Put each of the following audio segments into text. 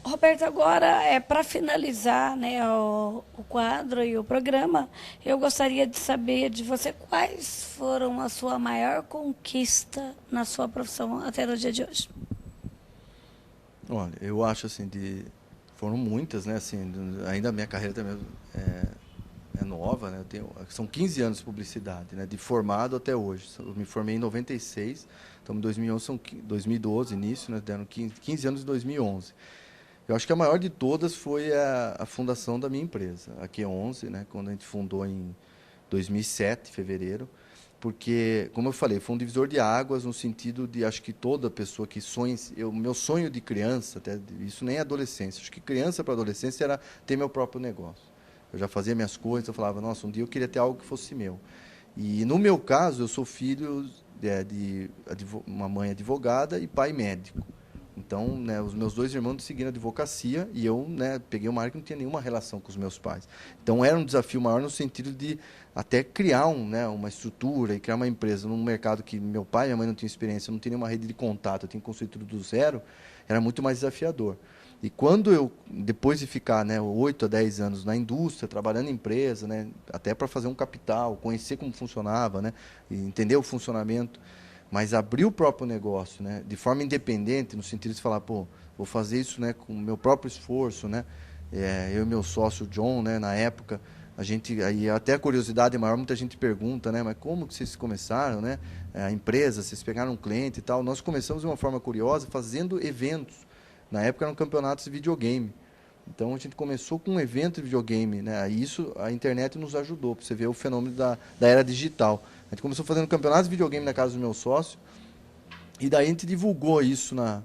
Roberto, agora, para finalizar, né, o quadro e o programa, eu gostaria de saber de você quais foram a sua maior conquista na sua profissão até no dia de hoje. Olha, eu acho assim, foram muitas, né? Assim, ainda a minha carreira também é nova, né? São 15 anos de publicidade, né? De formado até hoje. Eu me formei em 96, então em 2011 2012, início, né? Deram 15 anos em 2011. Eu acho que a maior de todas foi a fundação da minha empresa, a Q11, né? Quando a gente fundou em 2007, fevereiro. Porque, como eu falei, foi um divisor de águas no sentido de, acho que toda pessoa que sonha, meu sonho de criança, até isso nem é adolescência, acho que criança para adolescência era ter meu próprio negócio. Eu já fazia minhas coisas, eu falava, nossa, um dia eu queria ter algo que fosse meu. E no meu caso, eu sou filho de uma mãe advogada e pai médico. Então, né, os meus dois irmãos seguiram a advocacia e eu, né, peguei uma área que não tinha nenhuma relação com os meus pais. Então, era um desafio maior no sentido de até criar uma estrutura e criar uma empresa num mercado que meu pai e minha mãe não tinham experiência, não tinha nenhuma rede de contato, eu tinha construído tudo do zero, era muito mais desafiador. E quando eu, depois de ficar, né, 8 a 10 anos na indústria, trabalhando em empresa, né, até para fazer um capital, conhecer como funcionava, né, e entender o funcionamento, mas abrir o próprio negócio, né, de forma independente, no sentido de falar, pô, vou fazer isso, né, com o meu próprio esforço, né, eu e meu sócio John, né, na época, a gente, aí até a curiosidade é maior, muita gente pergunta, né, mas como que vocês começaram, né, a empresa, vocês pegaram um cliente e tal. Nós começamos de uma forma curiosa, fazendo eventos. Na época eram campeonatos de videogame. Então a gente começou com um evento de videogame, né? E isso a internet nos ajudou, para você ver o fenômeno da era digital. A gente começou fazendo campeonatos de videogame na casa do meu sócio, e daí a gente divulgou isso na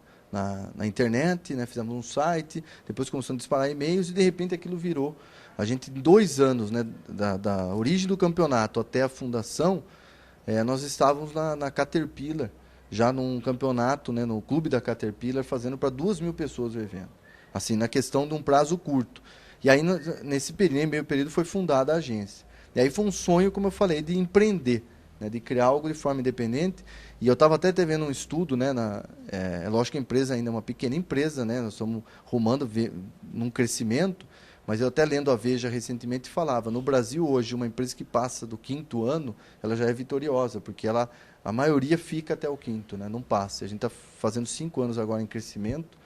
internet, né? Fizemos um site, depois começamos a disparar e-mails e de repente aquilo virou. A gente, em 2 anos, né, da origem do campeonato até a fundação, nós estávamos na Caterpillar, já num campeonato, né, no clube da Caterpillar, fazendo para 2.000 pessoas o evento. Assim, na questão de um prazo curto. E aí, nesse período, meio período, foi fundada a agência. E aí foi um sonho, como eu falei, de empreender, né, de criar algo de forma independente. E eu estava até vendo um estudo, né, é lógico que a empresa ainda é uma pequena empresa, né, nós estamos rumando num crescimento, mas eu até lendo a Veja recentemente falava, no Brasil hoje, uma empresa que passa do 5º ano, ela já é vitoriosa, porque a maioria fica até o 5º, né, não passa. A gente está fazendo 5 anos agora em crescimento,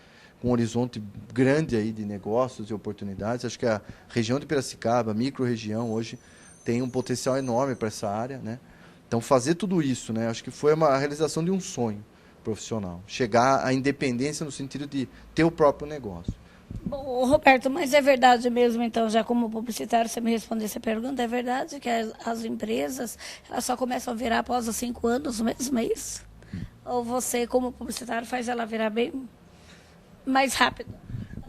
com um horizonte grande aí de negócios e oportunidades. Acho que a região de Piracicaba, a micro-região, hoje tem um potencial enorme para essa área, né? Então, fazer tudo isso, né? Acho que foi a realização de um sonho profissional. Chegar à independência no sentido de ter o próprio negócio. Bom, Roberto, mas é verdade mesmo, então, já como publicitário, você me responder essa pergunta, é verdade que as empresas elas só começam a virar após os 5 anos, mesmo é isso? Ou você, como publicitário, faz ela virar bem mais rápido?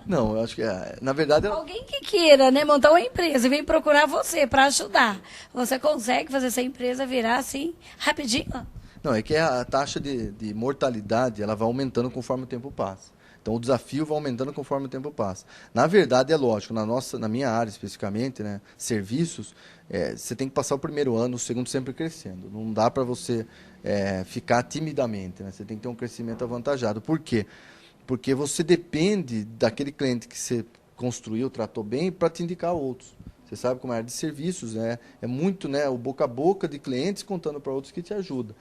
Não, eu acho que, na verdade, Alguém que queira, né, montar uma empresa e vem procurar você para ajudar, você consegue fazer essa empresa virar assim, rapidinho? não, é que a taxa de mortalidade ela vai aumentando conforme o tempo passa. Então, o desafio vai aumentando conforme o tempo passa. Na verdade, é lógico, na minha área especificamente, né, serviços, você tem que passar o primeiro ano, o segundo sempre crescendo. Não dá para você ficar timidamente, né? Você tem que ter um crescimento avantajado. Por quê? Porque você depende daquele cliente que você construiu, tratou bem, para te indicar outros. Você sabe como é a área de serviços, né? É muito, né, o boca a boca de clientes contando para outros que te ajuda.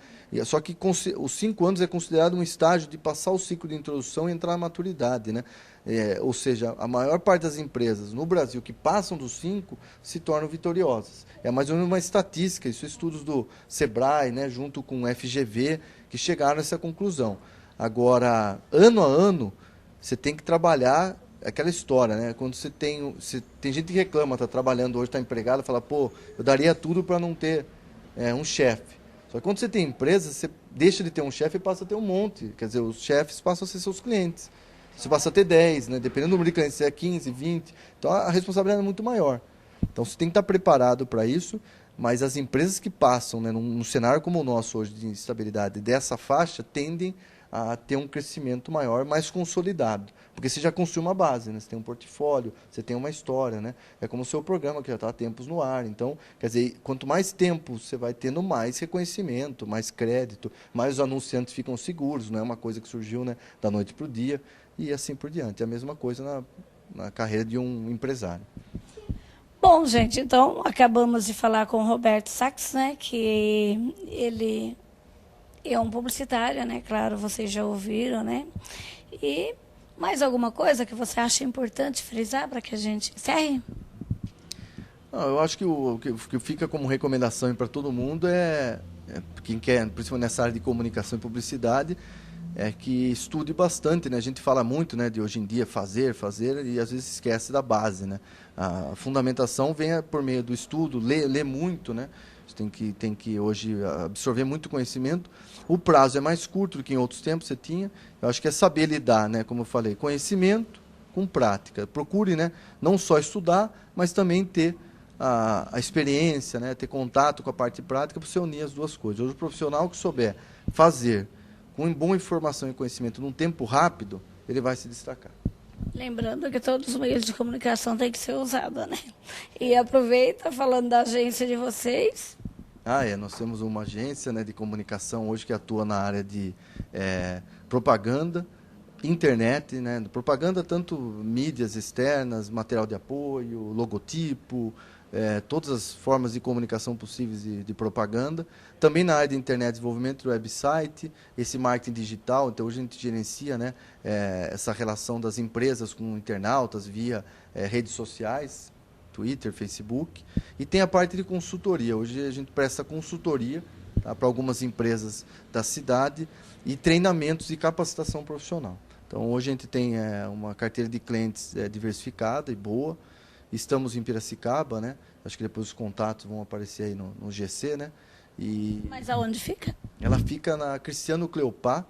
Só que os 5 anos é considerado um estágio de passar o ciclo de introdução e entrar na maturidade, né? Ou seja, a maior parte das empresas no Brasil que passam dos 5 se tornam vitoriosas. É mais ou menos uma estatística, isso estudos do Sebrae, né, junto com o FGV, que chegaram a essa conclusão. Agora, ano a ano, você tem que trabalhar aquela história, né? Quando tem gente que reclama, está trabalhando hoje, está empregado, fala, pô, eu daria tudo para não ter um chefe. Só que quando você tem empresa, você deixa de ter um chefe e passa a ter um monte. Quer dizer, os chefes passam a ser seus clientes. Você passa a ter 10, né? Dependendo do número de clientes, você é 15, 20. Então a responsabilidade é muito maior. Então você tem que estar preparado para isso, mas as empresas que passam, né, num cenário como o nosso hoje de instabilidade dessa faixa tendem a ter um crescimento maior, mais consolidado. Porque você já construiu uma base, né? Você tem um portfólio, você tem uma história, né? É como o seu programa, que já está há tempos no ar. Então, quer dizer, quanto mais tempo você vai tendo, mais reconhecimento, mais crédito, mais os anunciantes ficam seguros. Não é uma coisa que surgiu, né, da noite para o dia, e assim por diante. É a mesma coisa na carreira de um empresário. Bom, gente, então acabamos de falar com o Roberto Sachs, né, que ele é um publicitário, né, claro, vocês já ouviram, né, e mais alguma coisa que você acha importante frisar para que a gente encerre? Não, eu acho que o que fica como recomendação para todo mundo quem quer, principalmente nessa área de comunicação e publicidade, é que estude bastante, né? A gente fala muito, né, de hoje em dia fazer, e às vezes esquece da base, né? A fundamentação vem por meio do estudo, ler muito, né? Você tem que hoje absorver muito conhecimento. O prazo é mais curto do que em outros tempos você tinha. Eu acho que é saber lidar, né? Como eu falei, conhecimento com prática. Procure, né, não só estudar, mas também ter a experiência, né, ter contato com a parte prática para você unir as duas coisas. Hoje o profissional que souber fazer com boa informação e conhecimento num tempo rápido, ele vai se destacar. Lembrando que todos os meios de comunicação têm que ser usados, né? E aproveita, falando da agência de vocês. Nós temos uma agência, né, de comunicação hoje que atua na área de propaganda, internet, né, propaganda, tanto mídias externas, material de apoio, logotipo, todas as formas de comunicação possíveis de propaganda. Também na área de internet, desenvolvimento do website, esse marketing digital. Então, hoje a gente gerencia, né, essa relação das empresas com internautas via redes sociais, Twitter, Facebook. E tem a parte de consultoria. Hoje a gente presta consultoria, tá, para algumas empresas da cidade e treinamentos de capacitação profissional. Então, hoje a gente tem uma carteira de clientes diversificada e boa. Estamos em Piracicaba, né? Acho que depois os contatos vão aparecer aí no GC, né? Mas aonde fica? Ela fica na Cristiano Cleopá,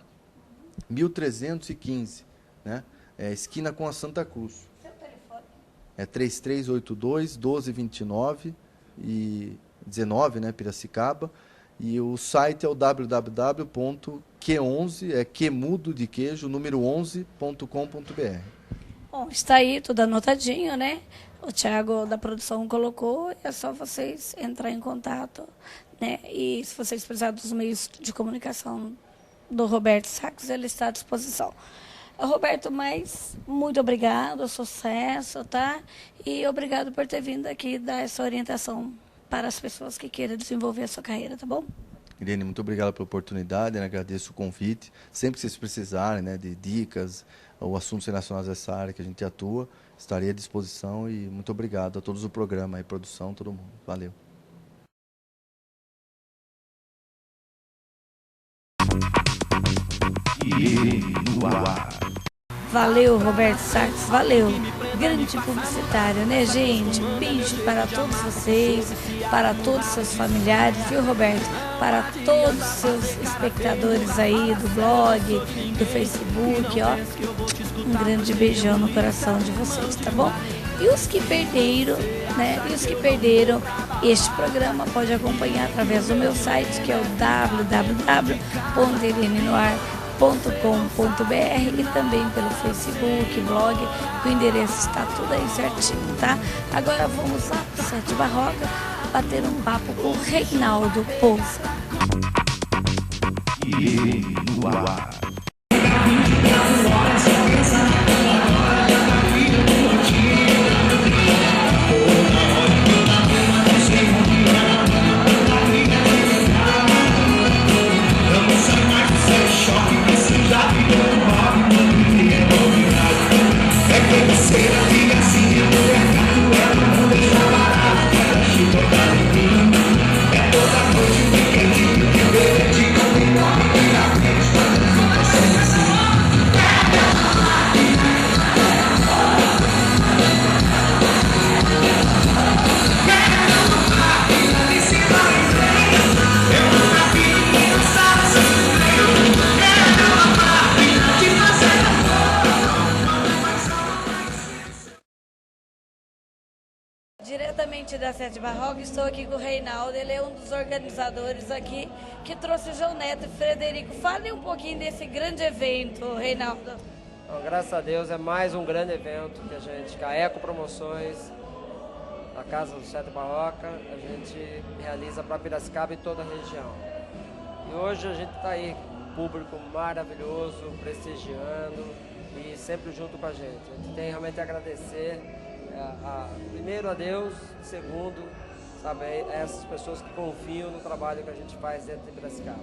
1315, né? Esquina com a Santa Cruz. Seu telefone? É 3382-1229 e 19, né? Piracicaba. E o site é o www.q11, quemudo de queijo, número 11.com.br. Bom, está aí tudo anotadinho, né? O Thiago da produção colocou, é só vocês entrar em contato, né? E se vocês precisarem dos meios de comunicação do Roberto Sachs, ele está à disposição. Roberto, mas muito obrigado, sucesso, tá? E obrigado por ter vindo aqui dar essa orientação para as pessoas que queiram desenvolver a sua carreira, tá bom? Irene, muito obrigado pela oportunidade, né? Agradeço o convite. Sempre que vocês precisarem, né, de dicas ou assuntos relacionados a essa área que a gente atua, estarei à disposição e muito obrigado a todos do programa, a produção, todo mundo. Valeu. Valeu, Roberto Sachs, valeu. Grande publicitário, né, gente? Beijo para todos vocês, para todos os seus familiares, viu, Roberto? Para todos os seus espectadores aí do blog, do Facebook, ó. Um grande beijão no coração de vocês, tá bom? E os que perderam, né? E os que perderam este programa pode acompanhar através do meu site, que é o www.irenenoar.com.br e também pelo Facebook, blog, que o endereço está tudo aí certinho, tá? Agora vamos lá pro Sete Barroca bater um papo com o Reinaldo Pousa. Diretamente da Sete Barroca, estou aqui com o Reinaldo, ele é um dos organizadores aqui, que trouxe João Neto e Frederico. Fale um pouquinho desse grande evento, Reinaldo. Então, graças a Deus, é mais um grande evento que a Eco Promoções, a Casa do Sete Barroca, a gente realiza para Piracicaba e toda a região. E hoje a gente está aí, público maravilhoso, prestigiando e sempre junto com a gente. A gente tem realmente a agradecer, primeiro a Deus, segundo, sabe, essas pessoas que confiam no trabalho que a gente faz dentro de Piracicaba.